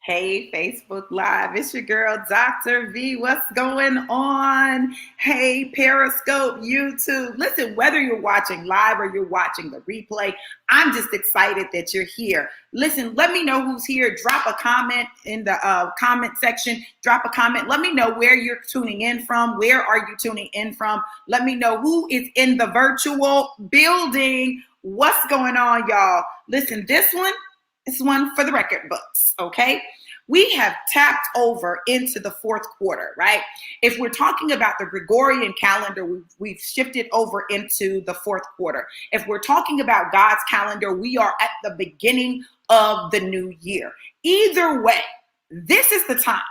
Hey, Facebook Live, it's your girl, Dr. V. What's going on? Hey, Periscope, YouTube. Listen, whether you're watching live or you're watching the replay, I'm just excited that you're here. Listen, let me know who's here. Drop a comment in the comment section. Drop a comment. Let me know where you're tuning in from. Where are you tuning in from? Let me know who is in the virtual building. What's going on, y'all? Listen, this one is one for the record books, okay? We have tapped over into the fourth quarter, right? If we're talking about the Gregorian calendar, we've shifted over into the fourth quarter. If we're talking about God's calendar, we are at the beginning of the new year. Either way, this is the time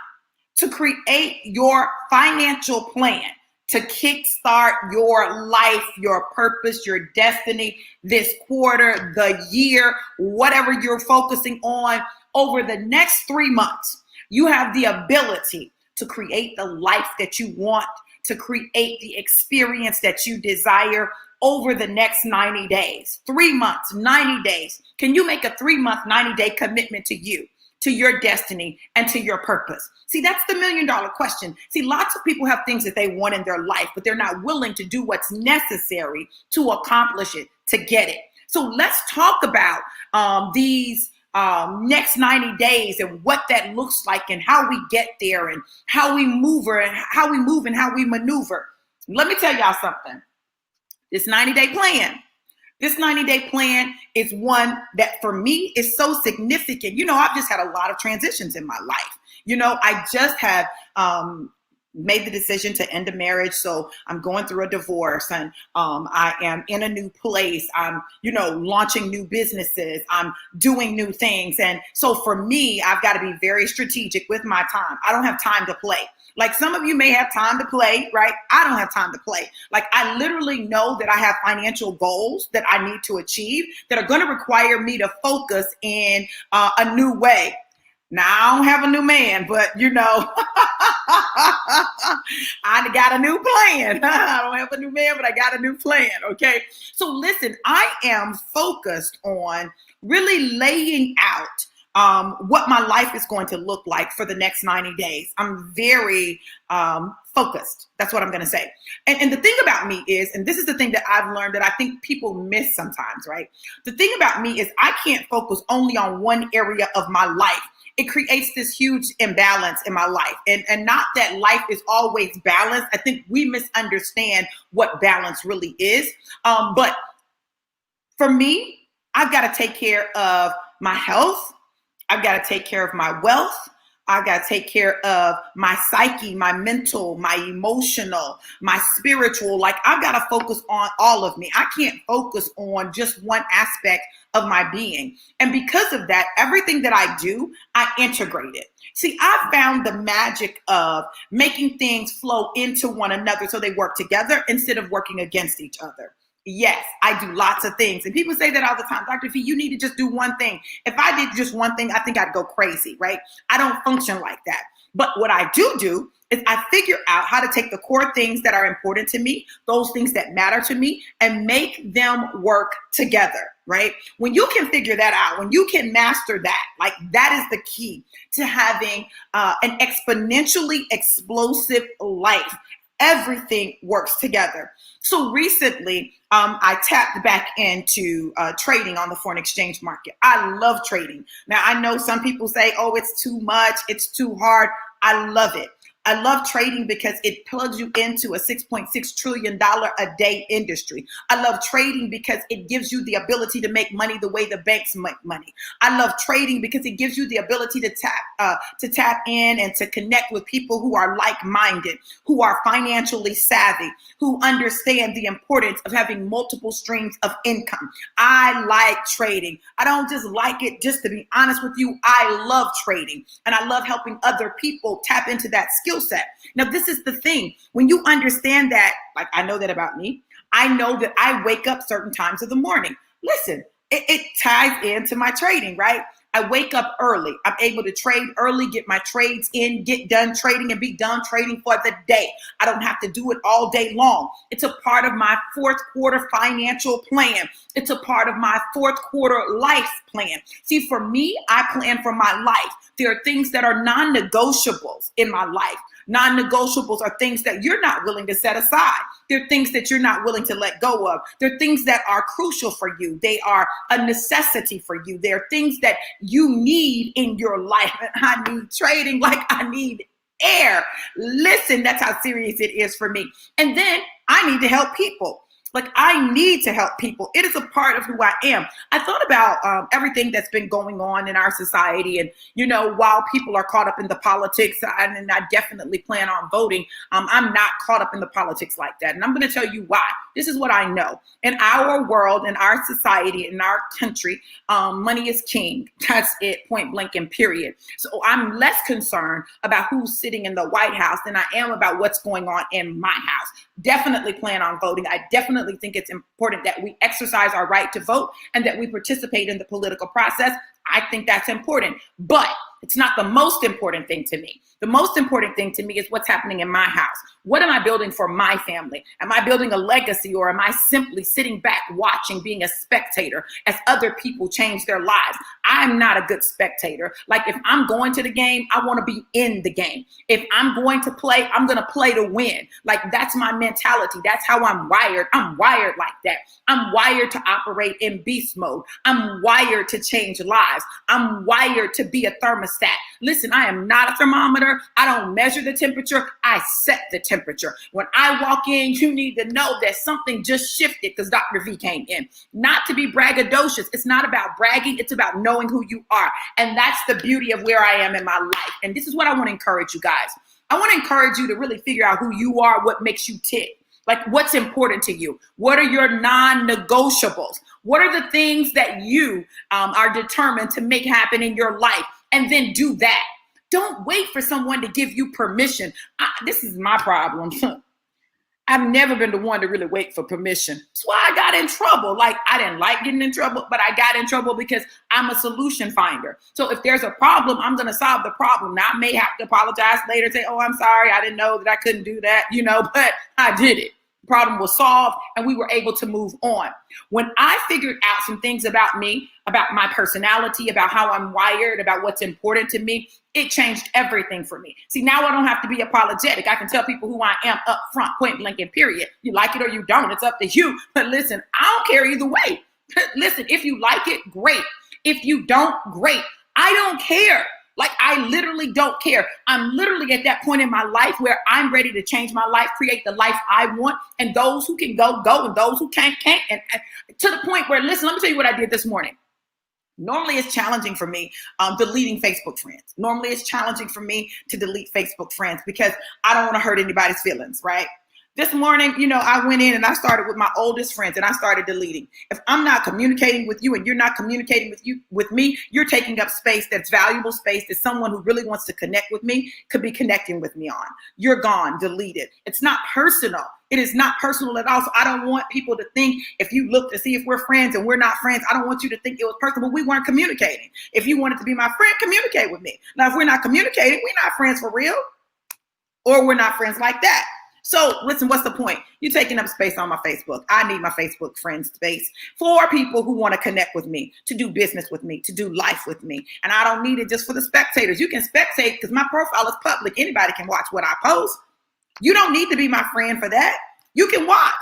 to create your financial plan, to kickstart your life, your purpose, your destiny this quarter, the year, whatever you're focusing on over the next 3 months. You have the ability to create the life that you want, to create the experience that you desire over the next 90 days. 3 months, 90 days. Can you make a 3-month, 90-day commitment to you, to your destiny, and to your purpose? See, that's the $1 million question. See, lots of people have things that they want in their life, but they're not willing to do what's necessary to accomplish it, to get it. So let's talk about these next 90 days and what that looks like and how we get there and how we move and how we maneuver. Let me tell y'all something. This 90-day plan is one that for me is so significant. You know, I've just had a lot of transitions in my life. You know, I just have made the decision to end a marriage. So I'm going through a divorce and I am in a new place. I'm, launching new businesses. I'm doing new things. And so for me, I've got to be very strategic with my time. I don't have time to play. Like some of you may have time to play, right? I don't have time to play. Like I literally know that I have financial goals that I need to achieve that are going to require me to focus in a new way. Now, I don't have a new man, but I got a new plan. I don't have a new man, but I got a new plan, okay? So listen, I am focused on really laying out what my life is going to look like for the next 90 days. I'm very focused. That's what I'm going to say. And the thing about me is, and this is the thing that I've learned that I think people miss sometimes, right? The thing about me is I can't focus only on one area of my life. It creates this huge imbalance in my life. And not that life is always balanced. I think we misunderstand what balance really is. But for me, I've got to take care of my health. I've got to take care of my wealth. I've got to take care of my psyche, my mental, my emotional, my spiritual. Like I've got to focus on all of me. I can't focus on just one aspect of my being. And because of that, everything that I do, I integrate it. See, I found the magic of making things flow into one another so they work together instead of working against each other. Yes, I do lots of things. And people say that all the time, Dr. V, you need to just do one thing. If I did just one thing, I think I'd go crazy, right? I don't function like that. But what I do is I figure out how to take the core things that are important to me, those things that matter to me, and make them work together, right? When you can figure that out, when you can master that, like that is the key to having an exponentially explosive life. Everything works together. So recently, I tapped back into trading on the foreign exchange market. I love trading. Now, I know some people say, oh, it's too much, it's too hard. I love it. I love trading because it plugs you into a $6.6 trillion a day industry. I love trading because it gives you the ability to make money the way the banks make money. I love trading because it gives you the ability to tap in and to connect with people who are like-minded, who are financially savvy, who understand the importance of having multiple streams of income. I like trading. I don't just like it, just to be honest with you, I love trading and I love helping other people tap into that skill set. Now, this is the thing. When you understand that, like I know that about me, I know that I wake up certain times of the morning. Listen, it ties into my trading, right? I wake up early. I'm able to trade early, get my trades in, get done trading, and be done trading for the day. I don't have to do it all day long. It's a part of my fourth quarter financial plan. It's a part of my fourth quarter life plan. See, for me, I plan for my life. There are things that are non-negotiables in my life. Non-negotiables are things that you're not willing to set aside. They're things that you're not willing to let go of. They're things that are crucial for you. They are a necessity for you. They're things that you need in your life. I need trading like I need air. Listen, that's how serious it is for me. And then I need to help people. Like, I need to help people. It is a part of who I am. I thought about everything that's been going on in our society. And, you know, while people are caught up in the politics, and I definitely plan on voting, I'm not caught up in the politics like that. And I'm going to tell you why. This is what I know. In our world, in our society, in our country, money is king. That's it, point blank and period. So I'm less concerned about who's sitting in the White House than I am about what's going on in my house. Definitely plan on voting. I definitely think it's important that we exercise our right to vote and that we participate in the political process. I think that's important, but it's not the most important thing to me. The most important thing to me is what's happening in my house. What am I building for my family? Am I building a legacy, or am I simply sitting back watching, being a spectator as other people change their lives? I'm not a good spectator. Like, if I'm going to the game, I want to be in the game. If I'm going to play, I'm going to play to win. Like, that's my mentality. That's how I'm wired. I'm wired like that. I'm wired to operate in beast mode. I'm wired to change lives. I'm wired to be a thermostat. Listen, I am not a thermometer. I don't measure the temperature. I set the temperature. When I walk in, you need to know that something just shifted because Dr. V came in. Not to be braggadocious. It's not about bragging. It's about knowing who you are. And that's the beauty of where I am in my life. And this is what I want to encourage you guys. I want to encourage you to really figure out who you are, what makes you tick. Like, what's important to you? What are your non-negotiables? What are the things that you are determined to make happen in your life? And then do that. Don't wait for someone to give you permission. This is my problem. I've never been the one to really wait for permission. That's why I got in trouble. Like, I didn't like getting in trouble, but I got in trouble because I'm a solution finder. So if there's a problem, I'm going to solve the problem. Now, I may have to apologize later, say, oh, I'm sorry, I didn't know that I couldn't do that, but I did it. Problem was solved and we were able to move on. When I figured out some things about me, about my personality, about how I'm wired, about what's important to me, it changed everything for me. See, now I don't have to be apologetic. I can tell people who I am up front, point blank and period. You like it or you don't, it's up to you. But listen, I don't care either way. Listen, if you like it, great. If you don't, great. I don't care. Like, I literally don't care. I'm literally at that point in my life where I'm ready to change my life, create the life I want. And those who can go, go. And those who can't. And to the point where, listen, let me tell you what I did this morning. Normally it's challenging for me deleting Facebook friends. Normally it's challenging for me to delete Facebook friends because I don't want to hurt anybody's feelings, right? This morning, I went in and I started with my oldest friends and I started deleting. If I'm not communicating with you and you're not communicating with me, you're taking up space that's valuable space that someone who really wants to connect with me could be connecting with me on. You're gone, deleted. It's not personal. It is not personal at all. So I don't want people to think, if you look to see if we're friends and we're not friends, I don't want you to think it was personal, but we weren't communicating. If you wanted to be my friend, communicate with me. Now, if we're not communicating, we're not friends for real, or we're not friends like that. So listen, what's the point? You're taking up space on my Facebook. I need my Facebook friend space for people who want to connect with me, to do business with me, to do life with me. And I don't need it just for the spectators. You can spectate because my profile is public. Anybody can watch what I post. You don't need to be my friend for that. You can watch.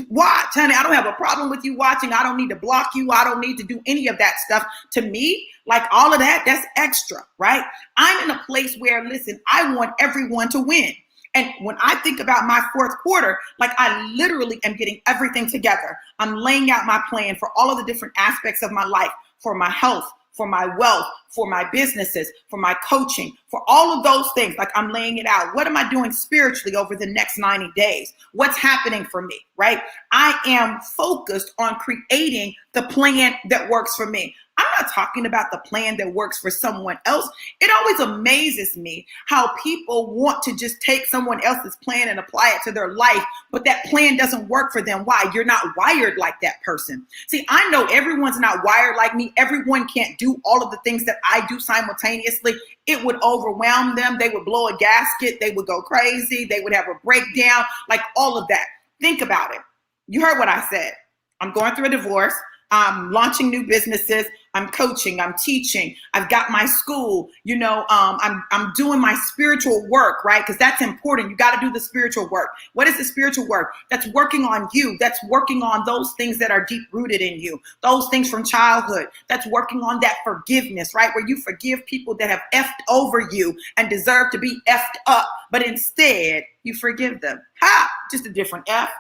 Watch, honey. I don't have a problem with you watching. I don't need to block you. I don't need to do any of that stuff. To me, like, all of that, that's extra, right? I'm in a place where, listen, I want everyone to win. And when I think about my fourth quarter, like, I literally am getting everything together. I'm laying out my plan for all of the different aspects of my life, for my health, for my wealth, for my businesses, for my coaching, for all of those things. Like, I'm laying it out. What am I doing spiritually over the next 90 days? What's happening for me, right? I am focused on creating the plan that works for me. I'm not talking about the plan that works for someone else. It always amazes me how people want to just take someone else's plan and apply it to their life, but that plan doesn't work for them. Why? You're not wired like that person. See, I know everyone's not wired like me. Everyone can't do all of the things that I do simultaneously. It would overwhelm them. They would blow a gasket. They would go crazy. They would have a breakdown, like all of that. Think about it. You heard what I said. I'm going through a divorce. I'm launching new businesses. I'm coaching. I'm teaching. I've got my school. I'm doing my spiritual work, right? Because that's important. You got to do the spiritual work. What is the spiritual work? That's working on you. That's working on those things that are deep rooted in you. Those things from childhood. That's working on that forgiveness, right? Where you forgive people that have effed over you and deserve to be effed up, but instead you forgive them. Ha! Just a different F.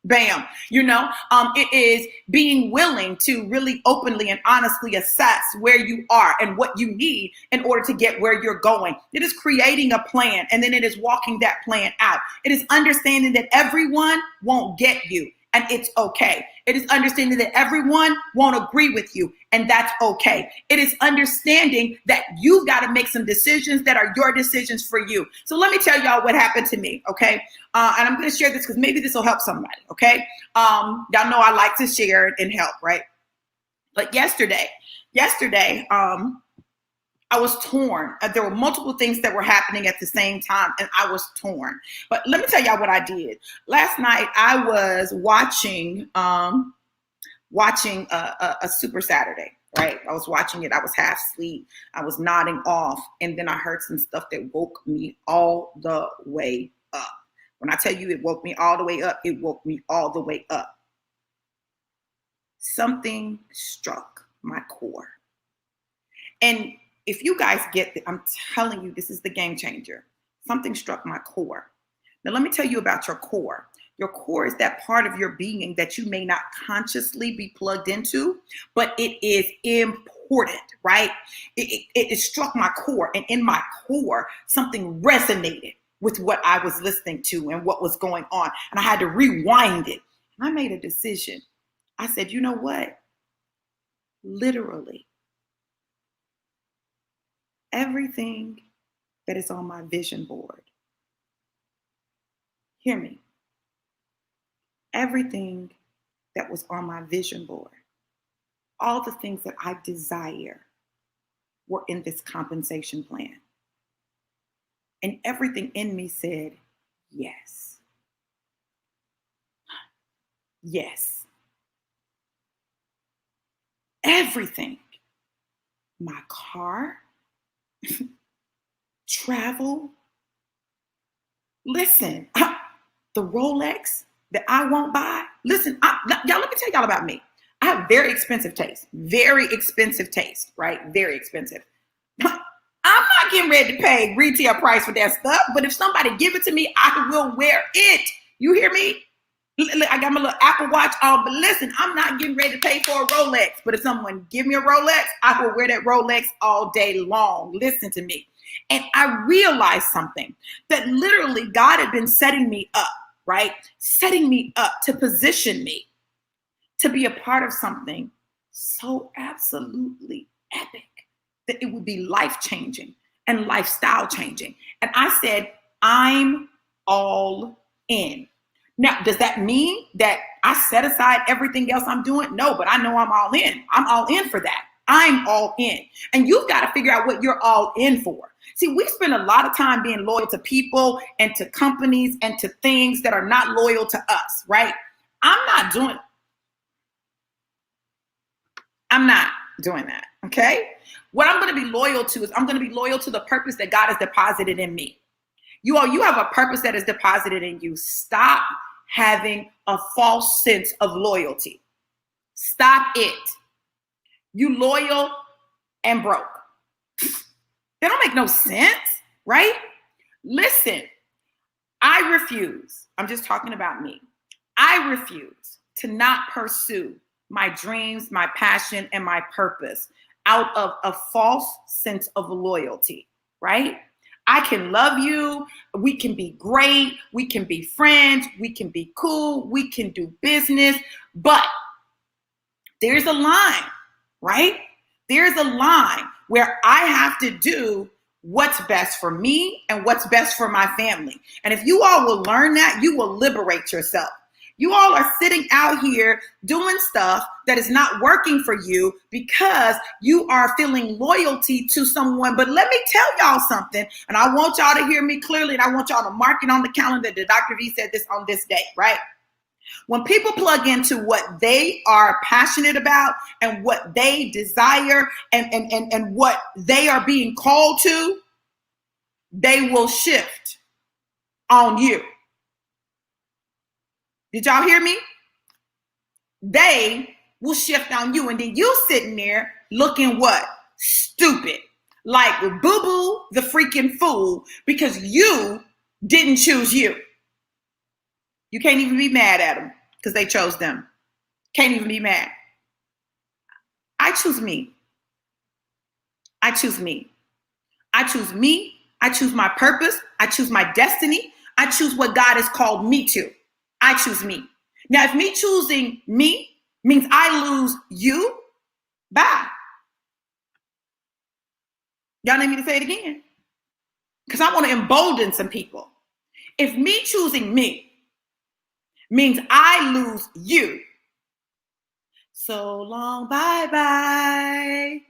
Bam. It is being willing to really openly and honestly assess where you are and what you need in order to get where you're going. It is creating a plan, and then it is walking that plan out. It is understanding that everyone won't get you, and it's okay. It is understanding that everyone won't agree with you, and that's okay. It is understanding that you've got to make some decisions that are your decisions for you. So let me tell y'all what happened to me, okay? And I'm going to share this because maybe this will help somebody, okay? Y'all know I like to share and help, right? But yesterday, I was torn. There were multiple things that were happening at the same time, and I was torn. But let me tell y'all what I did. Last night, I was watching a Super Saturday, right? I was watching it. I was half asleep. I was nodding off, and then I heard some stuff that woke me all the way up. When I tell you it woke me all the way up, it woke me all the way up. Something struck my core. And if you guys get it, I'm telling you, this is the game changer. Something struck my core. Now, let me tell you about your core. Your core is that part of your being that you may not consciously be plugged into, but it is important, right? It struck my core, and in my core, something resonated with what I was listening to and what was going on. And I had to rewind it. And I made a decision. I said, you know what? Literally, everything that is on my vision board, hear me, everything that was on my vision board, all the things that I desire were in this compensation plan. And everything in me said, yes. Yes. Everything. My car, travel. Listen, the Rolex that I won't buy. Listen, y'all, let me tell y'all about me. I have very expensive taste, right? Very expensive. I'm not getting ready to pay retail price for that stuff, but if somebody give it to me, I will wear it. You hear me? I got my little Apple Watch on, but listen, I'm not getting ready to pay for a Rolex, but if someone give me a Rolex, I will wear that Rolex all day long. Listen to me. And I realized something, that literally God had been setting me up, right? Setting me up to position me to be a part of something so absolutely epic that it would be life-changing and lifestyle changing. And I said, I'm all in. Now, does that mean that I set aside everything else I'm doing? No, but I know I'm all in. I'm all in for that. I'm all in. And you've got to figure out what you're all in for. See, we spend a lot of time being loyal to people and to companies and to things that are not loyal to us, right? I'm not doing that, okay? What I'm going to be loyal to is I'm going to be loyal to the purpose that God has deposited in me. You have a purpose that is deposited in you. Stop having a false sense of loyalty. Stop it. You loyal and broke. That don't make no sense, right? Listen, I refuse. I'm just talking about me. I refuse to not pursue my dreams, my passion, and my purpose out of a false sense of loyalty, right? I can love you. We can be great. We can be friends. We can be cool. We can do business. But there's a line, right? There's a line where I have to do what's best for me and what's best for my family. And if you all will learn that, you will liberate yourself. You all are sitting out here doing stuff that is not working for you because you are feeling loyalty to someone. But let me tell y'all something, and I want y'all to hear me clearly, and I want y'all to mark it on the calendar that Dr. V said this on this day, right? When people plug into what they are passionate about and what they desire and what they are being called to, they will shift on you. Did y'all hear me? They will shift on you. And then you sitting there looking what? Stupid. Like boo-boo the freaking fool because you didn't choose you. You can't even be mad at them because they chose them. Can't even be mad. I choose me. I choose me. I choose me. I choose my purpose. I choose my destiny. I choose what God has called me to. I choose me. Now, if me choosing me means I lose you, bye. Y'all need me to say it again? Because I want to embolden some people. If me choosing me means I lose you, so long, bye-bye.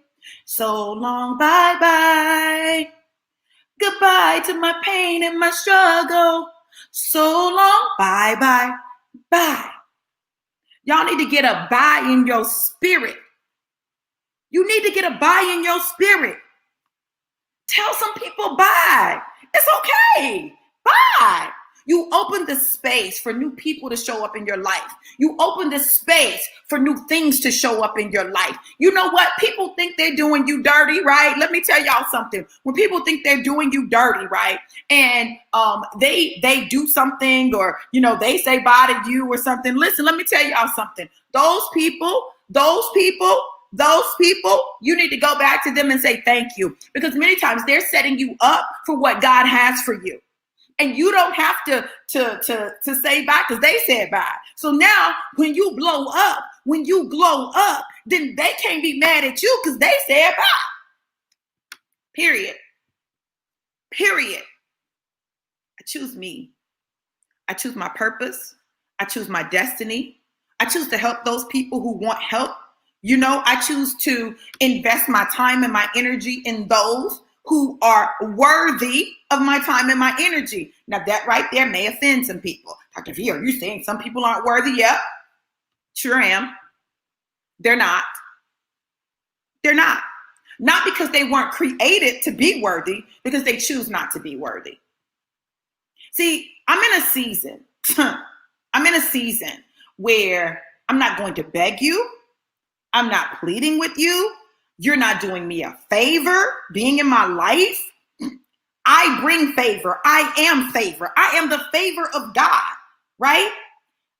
So long, bye-bye. Goodbye to my pain and my struggle. So long, bye-bye, bye. Y'all need to get a bye in your spirit. You need to get a bye in your spirit. Tell some people bye. It's okay. Bye. You open the space for new people to show up in your life. You open the space for new things to show up in your life. You know what? People think they're doing you dirty, right? Let me tell y'all something. When people think they're doing you dirty, right? And they do something or, they say bye to you or something. Listen, let me tell y'all something. Those people, you need to go back to them and say thank you. Because many times they're setting you up for what God has for you. And you don't have to say bye because they said bye. So now when you blow up, when you glow up, then they can't be mad at you because they said bye. Period. I choose me. I choose my purpose. I choose my destiny. I choose to help those people who want help. I choose to invest my time and my energy in those who are worthy of my time and my energy. Now that right there may offend some people. Dr. V, are you saying some people aren't worthy? Yep, sure am. They're not. Not because they weren't created to be worthy, because they choose not to be worthy. See, I'm in a season. Where I'm not going to beg you. I'm not pleading with you. You're not doing me a favor being in my life. I bring favor. I am favor. I am the favor of God, right?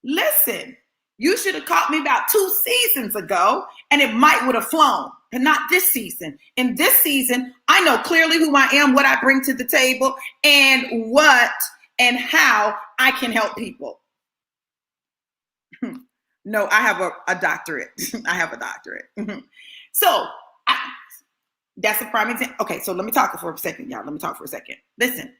Listen, you should have caught me about 2 seasons ago and it might would have flown, but not this season. In this season, I know clearly who I am, what I bring to the table, and what and how I can help people. No, I have a doctorate. I have a doctorate. So that's a prime example. Okay, so let me talk for a second, y'all. Listen,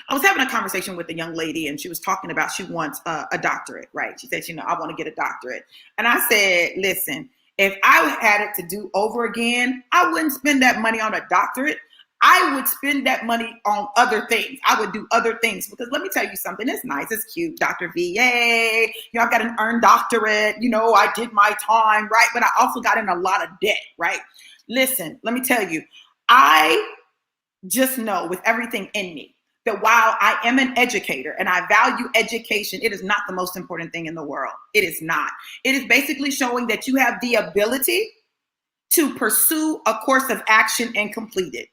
I was having a conversation with a young lady and she was talking about she wants a doctorate, right? She said, I want to get a doctorate. And I said, listen, if I had it to do over again, I wouldn't spend that money on a doctorate. I would spend that money on other things. I would do other things because let me tell you something. It's nice. It's cute. Dr. V, yay. I've got an earned doctorate. I did my time, right? But I also got in a lot of debt, right? Listen, let me tell you, I just know with everything in me that while I am an educator and I value education, it is not the most important thing in the world. It is not. It is basically showing that you have the ability to pursue a course of action and complete it.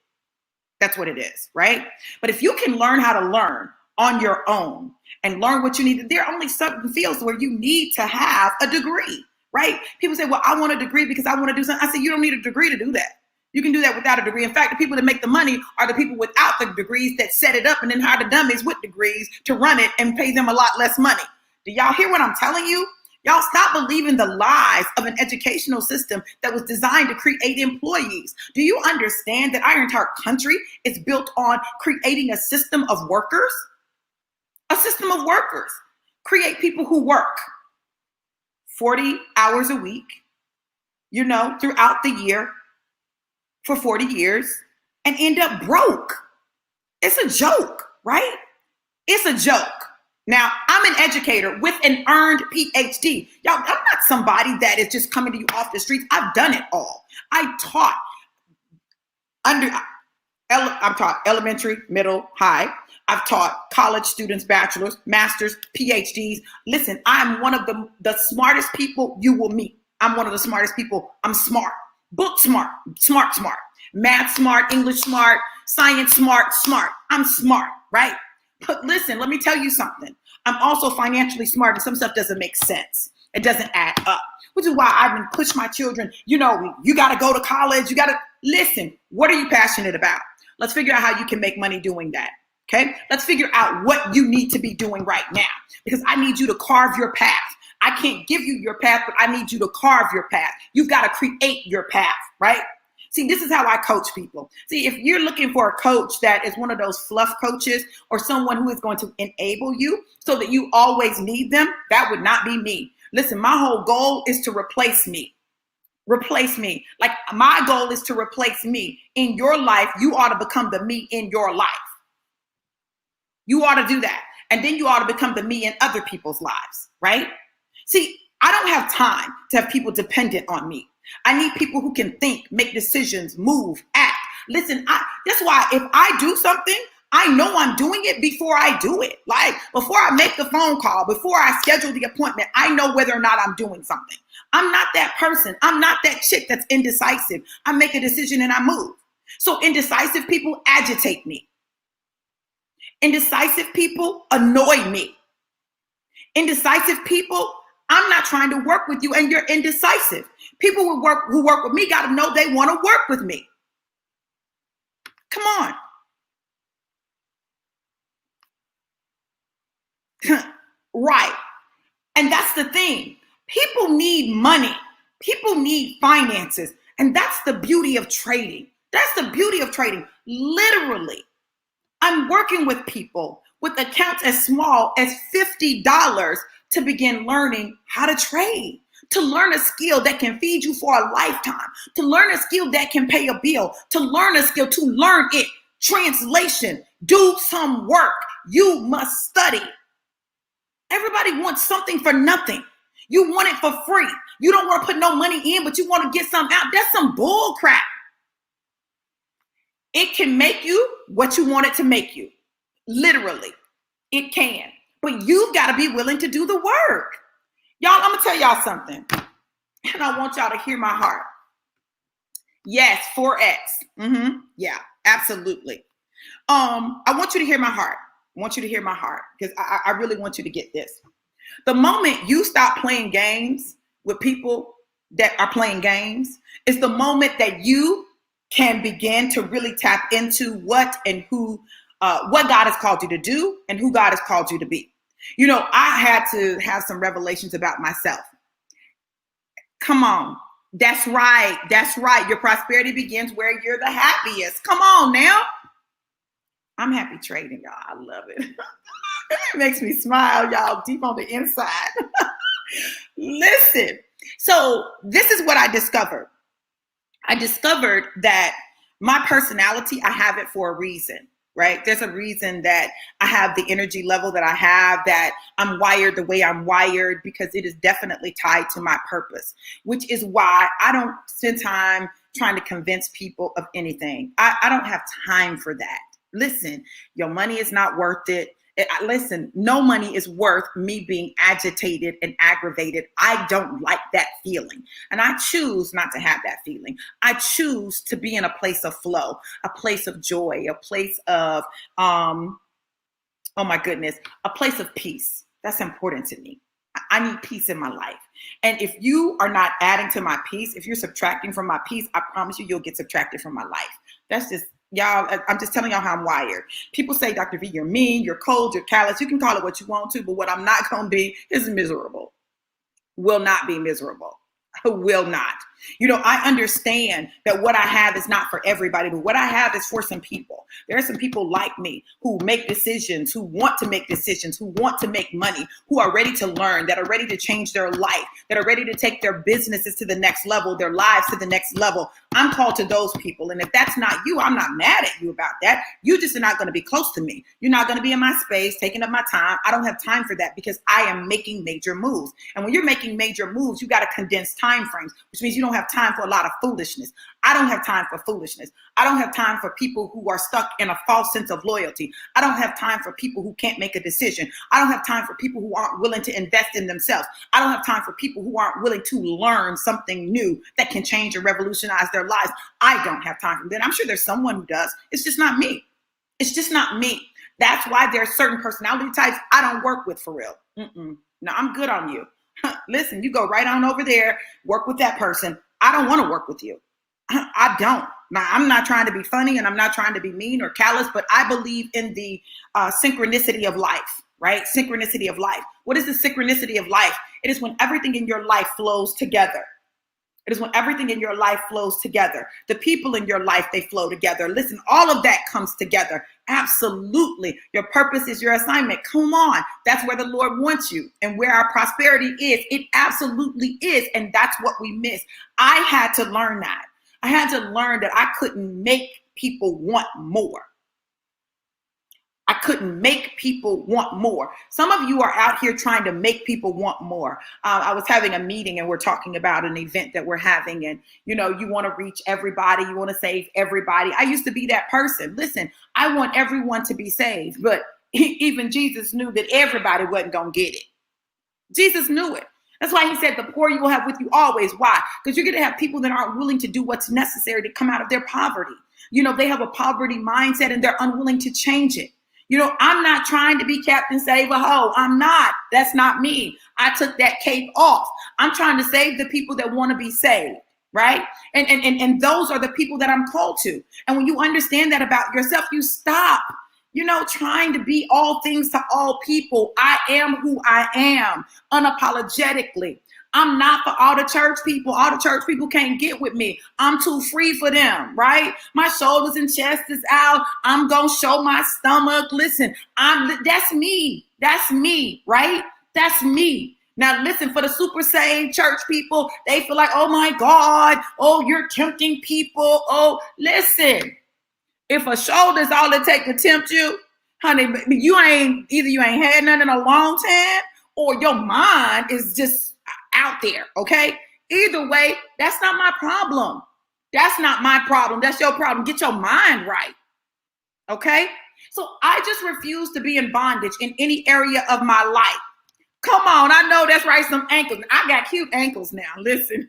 That's what it is, right? But if you can learn how to learn on your own and learn what you need, there are only certain fields where you need to have a degree, right? People say, well, I want a degree because I want to do something. I say, you don't need a degree to do that. You can do that without a degree. In fact, the people that make the money are the people without the degrees that set it up and then hire the dummies with degrees to run it and pay them a lot less money. Do y'all hear what I'm telling you? Y'all stop believing the lies of an educational system that was designed to create employees. Do you understand that our entire country is built on creating a system of workers? A system of workers. Create people who work 40 hours a week, throughout the year for 40 years and end up broke. It's a joke, right? It's a joke. Now, I'm an educator with an earned PhD. Y'all, I'm not somebody that is just coming to you off the streets. I've done it all. I taught I've taught elementary, middle, high. I've taught college students, bachelor's, master's, PhDs. Listen, I'm one of the smartest people you will meet. I'm one of the smartest people. I'm smart, book smart, smart, math smart, English smart, science smart. I'm smart, right? But listen, let me tell you something. I'm also financially smart, and some stuff doesn't make sense. It doesn't add up, which is why I've been pushing my children. You got to go to college. You got to listen. What are you passionate about? Let's figure out how you can make money doing that. Okay. Let's figure out what you need to be doing right now, because I need you to carve your path. I can't give you your path, but I need you to carve your path. You've got to create your path, right? See, this is how I coach people. See, if you're looking for a coach that is one of those fluff coaches or someone who is going to enable you so that you always need them, that would not be me. Listen, my whole goal is to replace me. Replace me. Like, my goal is to replace me. In your life, you ought to become the me in your life. You ought to do that. And then you ought to become the me in other people's lives, right? See, I don't have time to have people dependent on me. I need people who can think, make decisions, move, act. Listen, that's why if I do something, I know I'm doing it before I do it. Like, before I make the phone call, before I schedule the appointment, I know whether or not I'm doing something. I'm not that person. I'm not that chick that's indecisive. I make a decision and I move. So indecisive people agitate me. Indecisive people annoy me. Indecisive people, I'm not trying to work with you and you're indecisive. People who work with me got to know they want to work with me. Come on. Right. And that's the thing. People need money. People need finances. And that's the beauty of trading. That's the beauty of trading. Literally, I'm working with people with accounts as small as $50 to begin learning how to trade, to learn a skill that can feed you for a lifetime, to learn a skill that can pay a bill, to learn a skill, to learn it. Translation, do some work. You must study. Everybody wants something for nothing. You want it for free. You don't want to put no money in, but you want to get something out. That's some bull crap. It can make you what you want it to make you. Literally, it can. But you've got to be willing to do the work. Y'all, I'm going to tell y'all something. And I want y'all to hear my heart. Yes, 4X. Yeah, absolutely. I want you to hear my heart. I want you to hear my heart, because I really want you to get this. The moment you stop playing games with people that are playing games is the moment that you can begin to really tap into what God has called you to do and who God has called you to be. I had to have some revelations about myself. Come on. That's right. That's right. Your prosperity begins where you're the happiest. Come on now. I'm happy trading, y'all. I love it. It makes me smile, y'all, deep on the inside. Listen. So this is what I discovered. I discovered that my personality, I have it for a reason, right? There's a reason that I have the energy level that I have, that I'm wired the way I'm wired, because it is definitely tied to my purpose, which is why I don't spend time trying to convince people of anything. I don't have time for that. Listen, your money is not worth it. Listen, no money is worth me being agitated and aggravated. I don't like that feeling. And I choose not to have that feeling. I choose to be in a place of flow, a place of joy, a place of, oh my goodness, a place of peace. That's important to me. I need peace in my life. And if you are not adding to my peace, if you're subtracting from my peace, I promise you'll get subtracted from my life. That's just, y'all, I'm just telling y'all how I'm wired. People say, Dr. V, you're mean, you're cold, you're callous. You can call it what you want to, but what I'm not going to be is miserable. will not be miserable. Will not. You know, I understand that what I have is not for everybody, but what I have is for some people. There are some people like me who make decisions, who want to make decisions, who want to make money, who are ready to learn, that are ready to change their life, that are ready to take their businesses to the next level, their lives to the next level. I'm called to those people. And if that's not you, I'm not mad at you about that. You just are not going to be close to me. You're not going to be in my space, taking up my time. I don't have time for that because I am making major moves. And when you're making major moves, you got to condense time frames, which means you don't have time for a lot of foolishness. I don't have time for foolishness. I don't have time for people who are stuck in a false sense of loyalty. I don't have time for people who can't make a decision. I don't have time for people who aren't willing to invest in themselves. I don't have time for people who aren't willing to learn something new that can change and revolutionize their lives. I don't have time for that. I'm sure there's someone who does. It's just not me. It's just not me. That's why there's certain personality types I don't work with for real. No, I'm good on you. Listen, you go right on over there, work with that person. I don't want to work with you. I don't. Now, I'm not trying to be funny and I'm not trying to be mean or callous, but I believe in the synchronicity of life, right? Synchronicity of life. What is the synchronicity of life? It is when everything in your life flows together. It is when everything in your life flows together. The people in your life, they flow together. Listen, all of that comes together. Absolutely. Your purpose is your assignment. Come on. That's where the Lord wants you and where our prosperity is. It absolutely is. And that's what we miss. I had to learn that. I had to learn that I couldn't make people want more. I couldn't make people want more. Some of you are out here trying to make people want more. I was having a meeting and we're talking about an event that we're having, and you know, you want to reach everybody, you want to save everybody. I used to be that person. Listen, I want everyone to be saved, but even Jesus knew that everybody wasn't going to get it. Jesus knew it. That's why he said the poor you will have with you always. Why? Because you're going to have people that aren't willing to do what's necessary to come out of their poverty. You know, they have a poverty mindset and they're unwilling to change it. You know, I'm not trying to be Captain Save a Hoe. I'm not. That's not me. I took that cape off. I'm trying to save the people that want to be saved, right? And those are the people that I'm called to. And when you understand that about yourself, you stop, you know, trying to be all things to all people. I am who I am unapologetically. I'm not for all the church people. All the church people can't get with me. I'm too free for them, right? My shoulders and chest is out. I'm going to show my stomach. Listen, that's me. That's me, right? That's me. Now, listen, for the super saved church people, they feel like, oh my God, oh, you're tempting people. Oh, listen, if a shoulder's all it takes to tempt you, honey, you ain't had none in a long time, or your mind is just out there, okay? Either way, that's not my problem. That's not my problem. That's your problem. Get your mind right, okay? So I just refuse to be in bondage in any area of my life. Come on, I know that's right, some ankles. I got cute ankles now, listen.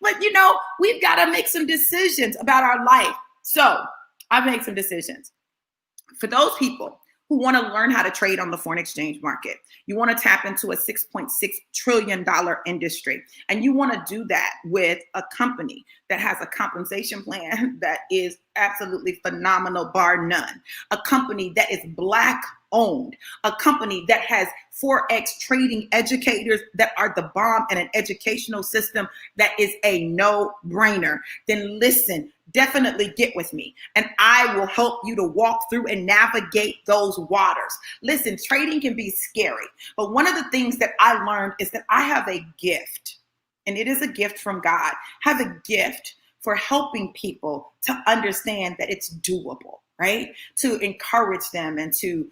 But you know, we've got to make some decisions about our life. So I make some decisions. For those people who want to learn how to trade on the foreign exchange market, you want to tap into a $6.6 trillion industry, and you want to do that with a company that has a compensation plan that is absolutely phenomenal, bar none. A company that is Black owned, a company that has Forex trading educators that are the bomb, and an educational system that is a no-brainer. Then listen, definitely get with me and I will help you to walk through and navigate those waters. Listen, trading can be scary, but one of the things that I learned is that I have a gift, and it is a gift from God. I have a gift for helping people to understand that it's doable, right? To encourage them and to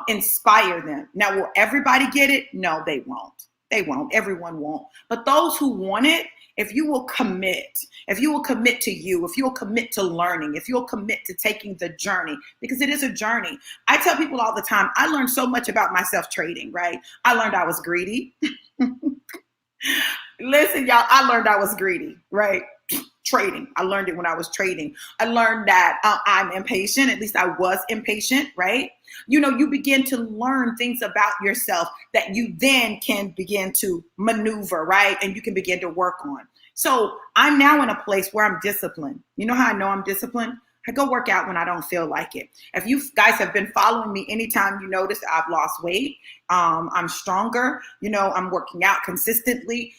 inspire them. Now, will everybody get it? No, they won't. They won't. Everyone won't. But those who want it, if you will commit to you, if you'll commit to learning, if you'll commit to taking the journey, because it is a journey. I tell people all the time, I learned so much about myself trading, right? I learned I was greedy. Listen, y'all, I learned I was greedy, right? Trading. I learned it when I was trading. I learned that I'm impatient. At least I was impatient, right? You know, you begin to learn things about yourself that you then can begin to maneuver, right? And you can begin to work on. So I'm now in a place where I'm disciplined. You know how I know I'm disciplined? I go work out when I don't feel like it. If you guys have been following me, anytime you notice I've lost weight, I'm stronger, I'm working out consistently,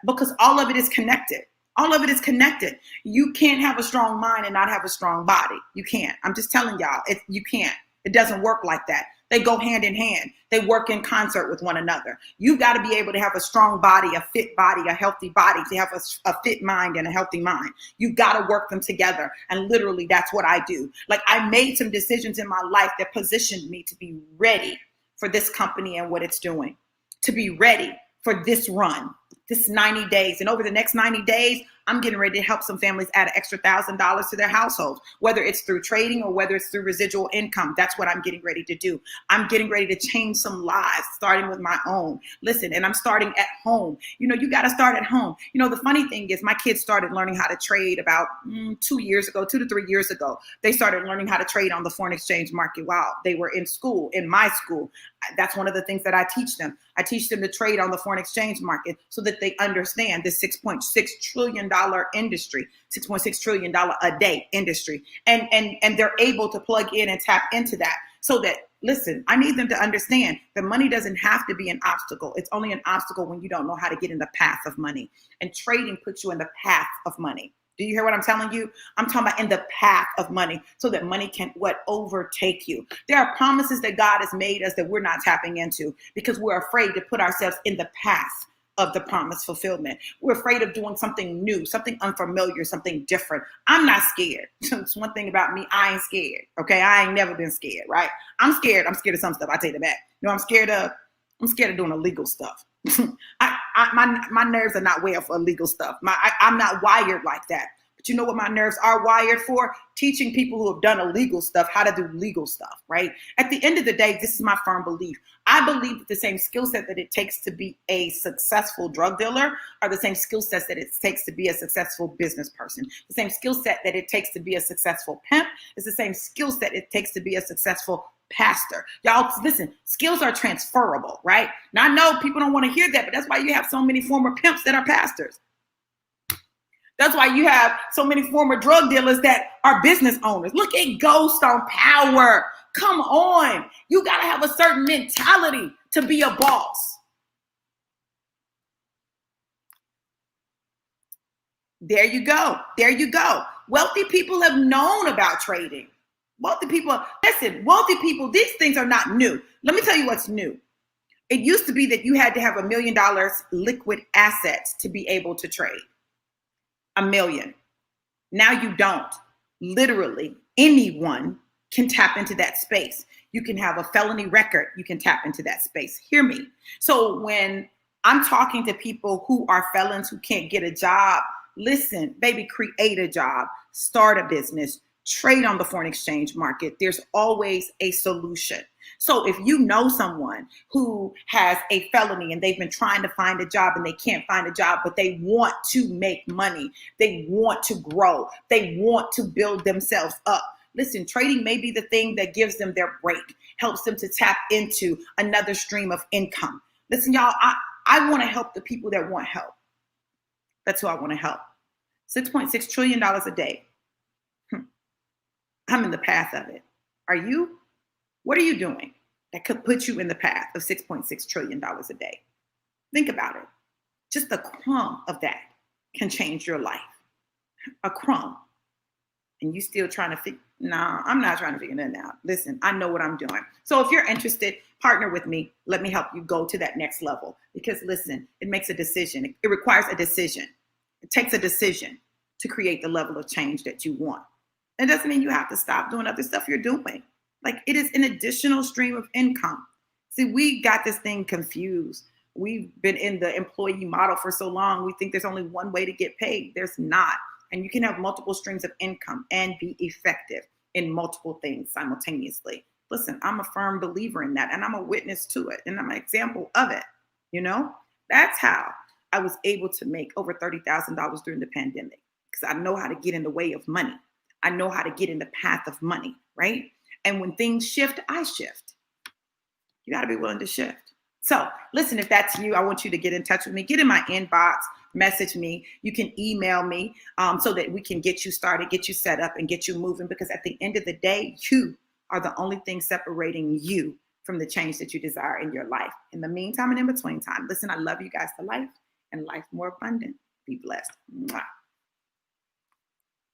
because all of it is connected. All of it is connected. You can't have a strong mind and not have a strong body. You can't. I'm just telling y'all, you can't. It doesn't work like that. They go hand in hand. They work in concert with one another. You've got to be able to have a strong body, a fit body, a healthy body, to have a fit mind and a healthy mind. You've got to work them together. And literally, that's what I do. Like, I made some decisions in my life that positioned me to be ready for this company and what it's doing, to be ready for this run, this 90 days. And over the next 90 days, I'm getting ready to help some families add an extra $1,000 to their households, whether it's through trading or whether it's through residual income. That's what I'm getting ready to do. I'm getting ready to change some lives, starting with my own. Listen, and I'm starting at home. You got to start at home. The funny thing is, my kids started learning how to trade about 2 to 3 years ago. They started learning how to trade on the foreign exchange market while they were in school, in my school. That's one of the things that I teach them. I teach them to trade on the foreign exchange market so that they understand this $6.6 trillion industry, $6.6 trillion a day industry. And they're able to plug in and tap into that so that, listen, I need them to understand that money doesn't have to be an obstacle. It's only an obstacle when you don't know how to get in the path of money. And trading puts you in the path of money. Do you hear what I'm telling you? I'm talking about in the path of money so that money can overtake you. There are promises that God has made us that we're not tapping into because we're afraid to put ourselves in the path of the promise fulfillment. We're afraid of doing something new, something unfamiliar, something different. I'm not scared. It's one thing about me. I ain't scared. Okay. I ain't never been scared, right? I'm scared. I'm scared of some stuff. I take that back. I'm scared of doing illegal stuff. My nerves are not wired for illegal stuff. I'm not wired like that. But you know what my nerves are wired for? Teaching people who have done illegal stuff how to do legal stuff, right? At the end of the day, this is my firm belief. I believe that the same skill set that it takes to be a successful drug dealer are the same skill sets that it takes to be a successful business person. The same skill set that it takes to be a successful pimp is the same skill set it takes to be a successful pastor. Y'all, listen, skills are transferable, right? Now, I know people don't want to hear that, but that's why you have so many former pimps that are pastors. That's why you have so many former drug dealers that are business owners. Look at Ghost on Power. Come on. You got to have a certain mentality to be a boss. There you go. There you go. Wealthy people have known about trading. Wealthy people, these things are not new. Let me tell you what's new. It used to be that you had to have $1 million liquid assets to be able to trade. $1 million. Now you don't. Literally, anyone can tap into that space. You can have a felony record. You can tap into that space. Hear me. So when I'm talking to people who are felons who can't get a job, listen, baby, create a job, start a business, trade on the foreign exchange market. There's always a solution. So if you know someone who has a felony and they've been trying to find a job and they can't find a job, but they want to make money, they want to grow, they want to build themselves up. Listen, trading may be the thing that gives them their break, helps them to tap into another stream of income. Listen, y'all, I want to help the people that want help. That's who I want to help. $6.6 trillion a day. I'm in the path of it. Are you? What are you doing that could put you in the path of $6.6 trillion a day? Think about it. Just a crumb of that can change your life. A crumb. And you still trying to figure, nah, I'm not trying to figure that out. Listen, I know what I'm doing. So if you're interested, partner with me. Let me help you go to that next level. Because listen, it makes a decision. It requires a decision. It takes a decision to create the level of change that you want. It doesn't mean you have to stop doing other stuff you're doing. Like, it is an additional stream of income. See, we got this thing confused. We've been in the employee model for so long. We think there's only one way to get paid. There's not. And you can have multiple streams of income and be effective in multiple things simultaneously. Listen, I'm a firm believer in that, and I'm a witness to it, and I'm an example of it. That's how I was able to make over $30,000 during the pandemic, because I know how to get in the way of money. I know how to get in the path of money, right? And when things shift, I shift. You got to be willing to shift. So listen, if that's you, I want you to get in touch with me. Get in my inbox, message me. You can email me so that we can get you started, get you set up, and get you moving. Because at the end of the day, you are the only thing separating you from the change that you desire in your life. In the meantime and in between time, listen, I love you guys to life and life more abundant. Be blessed. Mwah.